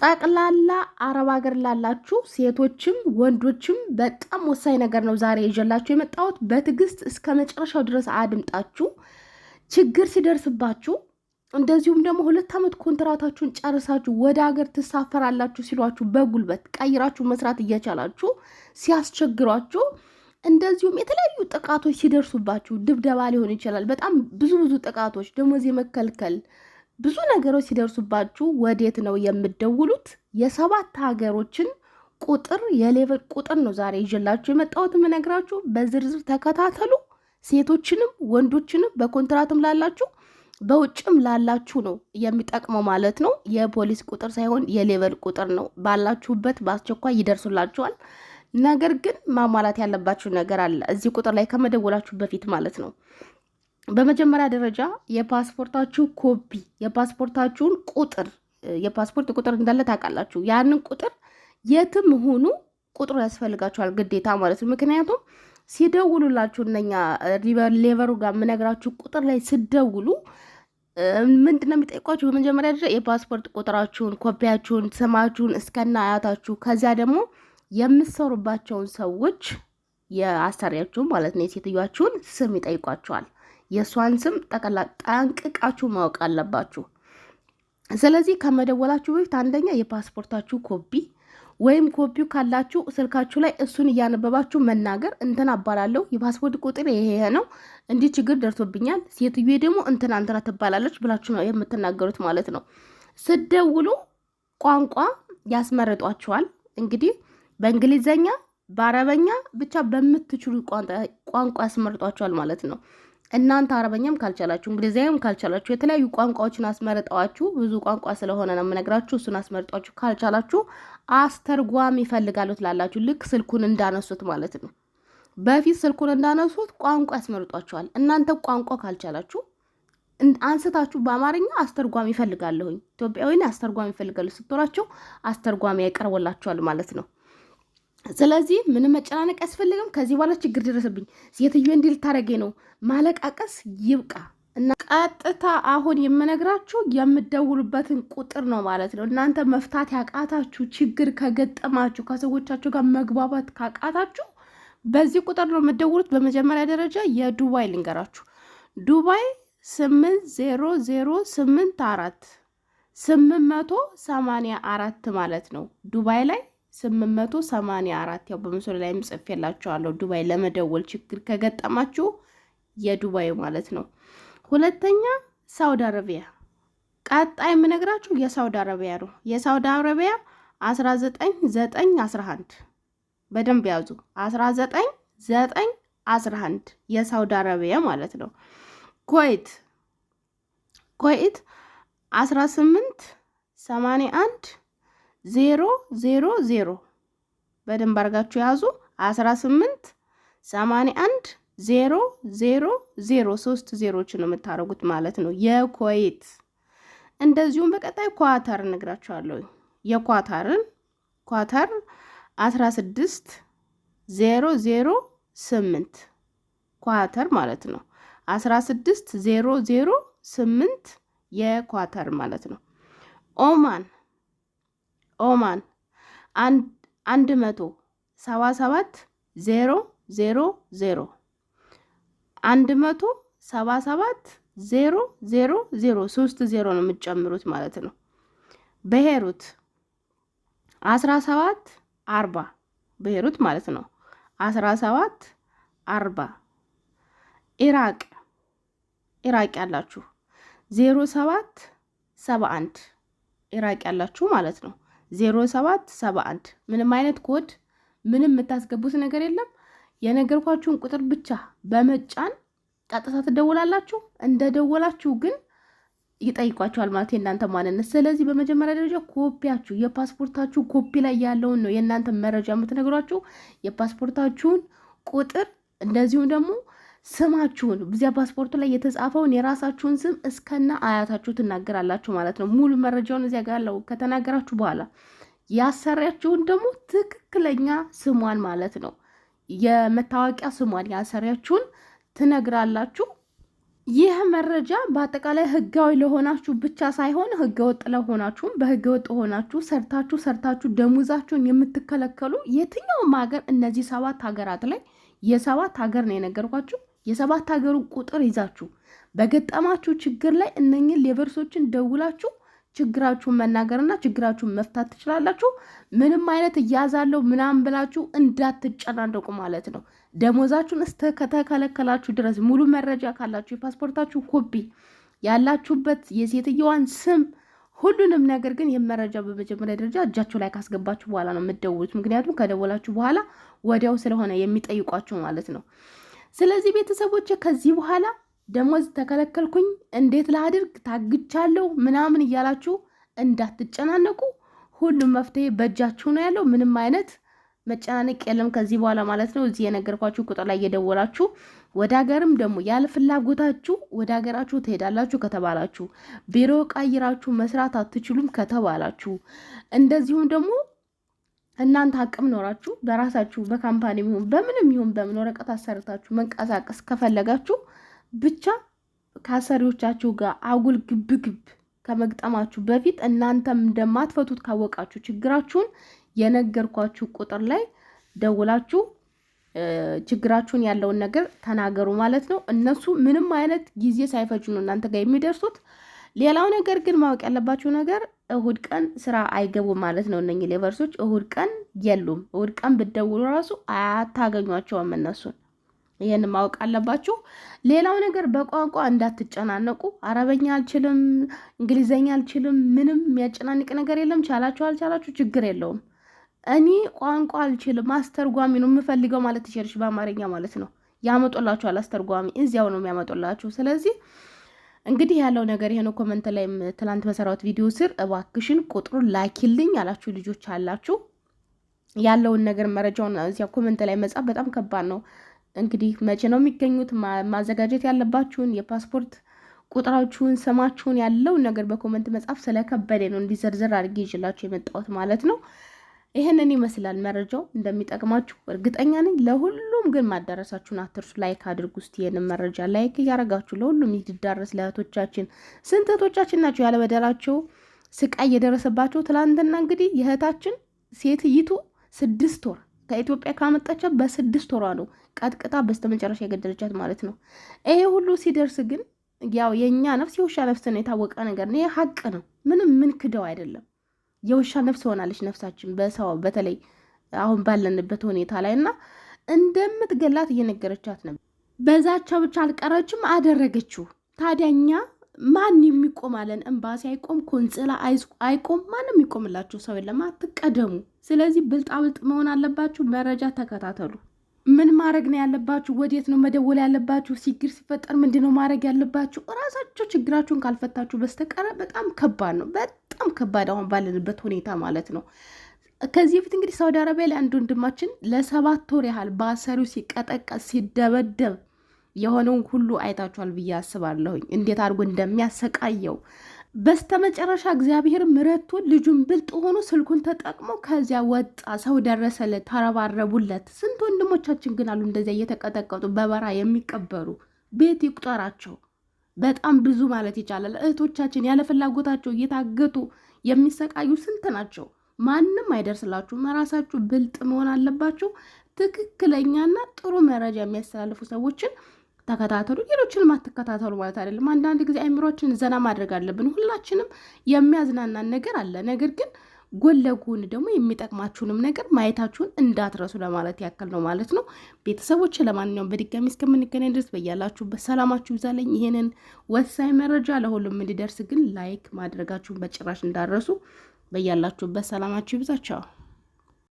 ጠቅላላ አረብ ሀገር ላላችሁ ሴቶችም ወንዶችም በጣም ወሳኝ ነገር ነው ዛሬ ይዤላችሁ የመጣሁት። በትዕግስት እስከ መጨረሻው ድረስ አድምጣችሁ ችግር ሲደርስባችሁ እንደዚሁም ደግሞ 2 ዓመት ኮንትራታችሁን ጨርሳችሁ ወደ ሀገር ትሳፈራላችሁ ሲሏችሁ በጉልበት ቀይራችሁ መስራት እየቻላችሁ ሲያስቸግሯችሁ እንደዚሁም የተለያዩ ጥቃቶች ሲደርሱባችሁ ድብደባ ሊሆን ይችላል። በጣም ብዙ ጥቃቶች ደሞዝ የመከልከል ብዙ ነገሮች ሲደርሱባችሁ ወዴት ነው የምትደውሉት? የ7 ሀገሮችን ቁጥር የሌቨል ቁጥር ነው ዛሬ ይዤላችሁ የመጣሁት የምነግራችሁ። በዝርዝር ተከታተሉ። ሴቶችንም ወንዶችንም በኮንትራትም ላላችሁ በውጭም ላላችሁ ነው የሚጠቅመው ማለት ነው። የፖሊስ ቁጥር ሳይሆን የሌቨል ቁጥር ነው። ባላችሁበት በአስቸኳይ ይደርሱላችኋል። ነገር ግን ማሟላት ያለባችሁ ነገር አለ እዚህ ቁጥር ላይ ከመደወላችሁ በፊት ማለት ነው። በመጀመሪያ ደረጃ የፓስፖርታችሁ ኮፒ የፓስፖርታችሁን ቁጥር የፓስፖርት ቁጥር እንዳለ ታውቃላችሁ። ያንን ቁጥር የትም ሆኑ ቁጥሩ ያስፈልጋችኋል ግዴታ ማለት ነው። ምክንያቱም ሲደውሉላችሁ እነኛ ሌቨሩ ጋር የምነግራችሁ ቁጥር ላይ ሲደውሉ ምንድነው የሚጠይቋችሁ? በመጀመሪያ ደረጃ የፓስፖርት ቁጥራችሁን፣ ኮፒያችሁን፣ ስማችሁን እስከና አያታችሁ ከዚያ ደግሞ የምትሰሩባቸውን ሰዎች የአሰሪያችሁ ማለት ነው የሴትዮዋችሁን ስም ይጠይቋችኋል። የእሷን ስም ጠንቅቃችሁ ማወቅ አለባችሁ። ስለዚህ ከመደወላችሁ በፊት አንደኛ የፓስፖርታችሁ ኮፒ ወይም ኮፒው ካላችሁ ስልካችሁ ላይ እሱን እያነበባችሁ መናገር እንትን አባላለሁ የፓስፖርት ቁጥር ይሄ ነው፣ እንዲህ ችግር ደርሶብኛል፣ ሴትዮዋ ደግሞ እንትና ትባላለች ብላችሁ ነው የምትናገሩት ማለት ነው። ስደውሉ ቋንቋ ያስመርጧችኋል። እንግዲህ በእንግሊዘኛ በአረበኛ ብቻ በምትችሉ ቋንቋ ያስመርጧችኋል ማለት ነው። እናንተ አረበኛም ካልቻላችሁ እንግሊዘኛም ካልቻላችሁ የተለያዩ ቋንቋዎችን አስመርጠዋችሁ ብዙ ቋንቋ ስለሆነ ነው የምነግራችሁ። እሱን አስመርጧችሁ ካልቻላችሁ አስተርጓሚ ይፈልጋሉ ትላላችሁ። ልክ ስልኩን እንዳነሱት ማለት ነው። በፊት ስልኩን እንዳነሱት ቋንቋ ያስመርጧችኋል። እናንተ ቋንቋ ካልቻላችሁ አንስታችሁ በአማርኛ አስተርጓሚ ይፈልጋለሁኝ ኢትዮጵያዊን አስተርጓሚ ይፈልጋሉ ስትሏቸው አስተርጓሚ ያቀርቡላችኋል ማለት ነው። ስለዚህ ምንም መጨናነቅ ያስፈልግም። ከዚህ በኋላ ችግር ደረሰብኝ ሴትዮ እንዲል ታረገኝ ነው ማለቃቀስ ይብቃ እና ቀጥታ አሁን የምነግራችሁ የምትደውሉበትን ቁጥር ነው ማለት ነው። እናንተ መፍታት ያቃታችሁ ችግር ከገጠማችሁ ከሰዎቻችሁ ጋር መግባባት ካቃታችሁ በዚህ ቁጥር ነው የምትደውሉት። በመጀመሪያ ደረጃ የዱባይ ልንገራችሁ። ዱባይ 80084 884 ማለት ነው። ዱባይ ላይ 884 ያው በምስሉ ላይ ጽፌላችኋለሁ። ዱባይ ለመደወል ችግር ከገጠማችሁ የዱባይ ማለት ነው። ሁለተኛ ሳውዲ አረቢያ። ቀጣይ የምነግራችሁ የሳውዲ አረቢያ ነው። የሳውዲ አረቢያ 19911 በደንብ ያዙ። 19911 የሳውዲ አረቢያ ማለት ነው። ኩዌት 1881 000 በደንብ አድርጋችሁ ያዙ። 1881 000 3 ዜሮች ነው የምታረጉት ማለት ነው የኩዌት። እንደዚሁም በቀጣይ ኳታር እነግራችኋለሁ። የኳታርን ኳታር 16008 ኳታር ማለት ነው። 16008 የኳታር ማለት ነው። ኦማን 177 000 177 000 3 ዜሮ ነው የምትጨምሩት ማለት ነው። በሄሩት 1740 በሄሩት ማለት ነው 1740 ኢራቅ ያላችሁ 0771 ኢራቅ ያላችሁ ማለት ነው 0771 ምንም አይነት ኮድ ምንም የምታስገቡት ነገር የለም። የነገርኳችሁን ቁጥር ብቻ በመጫን ቀጥታ ትደውላላችሁ። እንደደወላችሁ ግን ይጠይቋችኋል ማለት የእናንተ ማንነት። ስለዚህ በመጀመሪያ ደረጃ ኮፒያችሁ የፓስፖርታችሁ ኮፒ ላይ ያለውን ነው የእናንተ መረጃ የምትነግሯችሁ። የፓስፖርታችሁን ቁጥር እንደዚሁም ደግሞ ስማችሁን በዚያ ፓስፖርቱ ላይ የተጻፈውን የራሳችሁን ስም እስከና አያታችሁ ትናገራላችሁ ማለት ነው። ሙሉ መረጃውን እዚያ ጋር አለው። ከተናገራችሁ በኋላ ያሰሪያችሁን ደግሞ ትክክለኛ ስሟን ማለት ነው የመታወቂያ ስሟን ያሰሪያችሁን ትነግራላችሁ። ይህ መረጃ በአጠቃላይ ህጋዊ ለሆናችሁ ብቻ ሳይሆን ህገወጥ ለሆናችሁም በህገወጥ ሆናችሁ ሰርታችሁ ደሞዛችሁን የምትከለከሉ የትኛውም ሀገር እነዚህ 7 ሀገራት ላይ የ7 ሀገር ነው የነገርኳችሁ። የ7 ሀገሩ ቁጥር ይዛችሁ በገጠማችሁ ችግር ላይ እነኝን ሌቨርሶችን ደውላችሁ ችግራችሁን መናገርና ችግራችሁን መፍታት ትችላላችሁ። ምንም አይነት እያዛለው ምናምን ብላችሁ እንዳትጨናነቁ ማለት ነው። ደሞዛችሁን ከተከለከላችሁ ድረስ ሙሉ መረጃ ካላችሁ የፓስፖርታችሁ ኮፒ ያላችሁበት የሴትየዋን ስም ሁሉንም ነገር ግን የመረጃ በመጀመሪያ ደረጃ እጃችሁ ላይ ካስገባችሁ በኋላ ነው የምትደውሉት። ምክንያቱም ከደወላችሁ በኋላ ወዲያው ስለሆነ የሚጠይቋችሁ ማለት ነው። ስለዚህ ቤተሰቦች ከዚህ በኋላ ደሞዝ ተከለከልኩኝ እንዴት ላድርግ ታግቻለሁ ምናምን እያላችሁ እንዳትጨናነቁ። ሁሉም መፍትሄ በእጃችሁ ነው ያለው። ምንም አይነት መጨናነቅ የለም ከዚህ በኋላ ማለት ነው። እዚህ የነገርኳችሁ ቁጥር ላይ እየደወላችሁ ወደ ሀገርም ደግሞ ያለ ፍላጎታችሁ ወደ ሀገራችሁ ትሄዳላችሁ ከተባላችሁ፣ ቢሮ ቀይራችሁ መስራት አትችሉም ከተባላችሁ፣ እንደዚሁም ደግሞ እናንተ አቅም ኖራችሁ በራሳችሁ በካምፓኒ ይሁን በምንም ይሁን በምን ወረቀት አሰርታችሁ መንቀሳቀስ ከፈለጋችሁ ብቻ ከአሰሪዎቻችሁ ጋር አጉል ግብግብ ከመግጠማችሁ በፊት እናንተም እንደማትፈቱት ካወቃችሁ ችግራችሁን የነገርኳችሁ ቁጥር ላይ ደውላችሁ ችግራችሁን ያለውን ነገር ተናገሩ ማለት ነው። እነሱ ምንም አይነት ጊዜ ሳይፈጁ ነው እናንተ ጋር የሚደርሱት። ሌላው ነገር ግን ማወቅ ያለባችሁ ነገር እሁድ ቀን ስራ አይገቡም ማለት ነው። እነኚህ ሌቨርሶች እሁድ ቀን የሉም። እሁድ ቀን ብትደውሉ ራሱ አታገኟቸውም እነሱን። ይሄን ማወቅ አለባችሁ። ሌላው ነገር በቋንቋ እንዳትጨናነቁ። አረበኛ አልችልም፣ እንግሊዘኛ አልችልም፣ ምንም የሚያጨናንቅ ነገር የለም። ቻላችሁ አልቻላችሁ ችግር የለውም። እኔ ቋንቋ አልችልም አስተርጓሚ ነው የምፈልገው ማለት ትችልሽ፣ በአማርኛ ማለት ነው። ያመጡላችኋል አስተርጓሚ፣ እዚያው ነው የሚያመጡላችሁ። ስለዚህ እንግዲህ ያለው ነገር ይሄ ነው። ኮሜንት ላይ ትላንት በሰራሁት ቪዲዮ ስር እባክሽን ቁጥሩን ላኪልኝ ያላችሁ ልጆች አላችሁ። ያለውን ነገር መረጃውን እዚያ ኮሜንት ላይ መጻፍ በጣም ከባድ ነው። እንግዲህ መቼ ነው የሚገኙት? ማዘጋጀት ያለባችሁን የፓስፖርት ቁጥራችሁን፣ ስማችሁን፣ ያለውን ነገር በኮሜንት መጻፍ ስለከበደ ነው እንዲዘርዘር አድርጌ ይዤላችሁ የመጣሁት ማለት ነው። ይሄንን ይመስላል። መረጃው እንደሚጠቅማችሁ እርግጠኛ ነኝ። ለሁሉም ግን ማዳረሳችሁን አትርሱ። ላይክ አድርጉ። እስቲ ይሄንን መረጃ ላይክ እያረጋችሁ ለሁሉም ይድረስ። ለእህቶቻችን ስንት እህቶቻችን ናቸው ያለበደላቸው ስቃይ የደረሰባቸው። ትላንትና እንግዲህ የእህታችን ሴትይቱ 6 ወር ከኢትዮጵያ ካመጣቻት በ6 ወሯ ነው ቀጥቅጣ በስተመጨረሻ የገደለቻት ማለት ነው። ይሄ ሁሉ ሲደርስ ግን ያው የኛ ነፍስ የውሻ ነፍስ ነው፣ የታወቀ ነገር ነው። ይሄ ሀቅ ነው። ምንም ምን ክደው አይደለም። የውሻ ነፍስ ሆናለች ነፍሳችን በሰው በተለይ አሁን ባለንበት ሁኔታ ላይ እና እንደምትገላት እየነገረቻት ነበር። በዛቻው ብቻ አልቀረችም አደረገችው። ታዲያኛ ማን የሚቆማለን? ኤምባሲ አይቆም፣ ኮንጽላ አይቆም፣ ማንም የሚቆምላችሁ ሰው የለም። አትቀደሙ። ስለዚህ ብልጣብልጥ መሆን አለባችሁ። መረጃ ተከታተሉ። ምን ማድረግ ነው ያለባችሁ? ወዴት ነው መደወል ያለባችሁ? ችግር ሲፈጠር ምንድነው ማድረግ ያለባችሁ? እራሳችሁ ችግራችሁን ካልፈታችሁ በስተቀር በጣም ከባድ ነው። በጣም ከባድ አሁን ባለንበት ሁኔታ ማለት ነው። ከዚህ በፊት እንግዲህ ሳውዲ አረቢያ ላይ አንድ ወንድማችን ለ7 ወር ያህል በአሰሪው ሲቀጠቀጥ ሲደበደብ የሆነውን ሁሉ አይታችኋል ብዬ አስባለሁኝ። እንዴት አድርጎ እንደሚያሰቃየው በስተመጨረሻ እግዚአብሔር ምረቶ ልጁን ብልጥ ሆኖ ስልኩን ተጠቅሞ ከዚያ ወጣ። ሰው ደረሰለት፣ ተረባረቡለት። ስንት ወንድሞቻችን ግን አሉ እንደዚያ እየተቀጠቀጡ በበራ የሚቀበሩ። ቤት ይቁጠራቸው። በጣም ብዙ ማለት ይቻላል። እህቶቻችን ያለ ፍላጎታቸው እየታገቱ የሚሰቃዩ ስንት ናቸው። ማንም አይደርስላችሁም። ራሳችሁ ብልጥ መሆን አለባችሁ። ትክክለኛና ጥሩ መረጃ የሚያስተላልፉ ሰዎችን ተከታተሉ። ሌሎችንም አትከታተሉ ማለት አይደለም። አንዳንድ ጊዜ አይምሮችን ዘና ማድረግ አለብን። ሁላችንም የሚያዝናናን ነገር አለ። ነገር ግን ጎን ለጎን ደግሞ የሚጠቅማችሁንም ነገር ማየታችሁን እንዳትረሱ ለማለት ያክል ነው ማለት ነው። ቤተሰቦች ለማንኛውም በድጋሚ እስከምንገናኝ ድረስ በያላችሁበት ሰላማችሁ ይብዛልኝ። ይሄንን ወሳኝ መረጃ ለሁሉም እንዲደርስ ግን ላይክ ማድረጋችሁን በጭራሽ እንዳትረሱ። በያላችሁበት ሰላማችሁ ይብዛችሁ።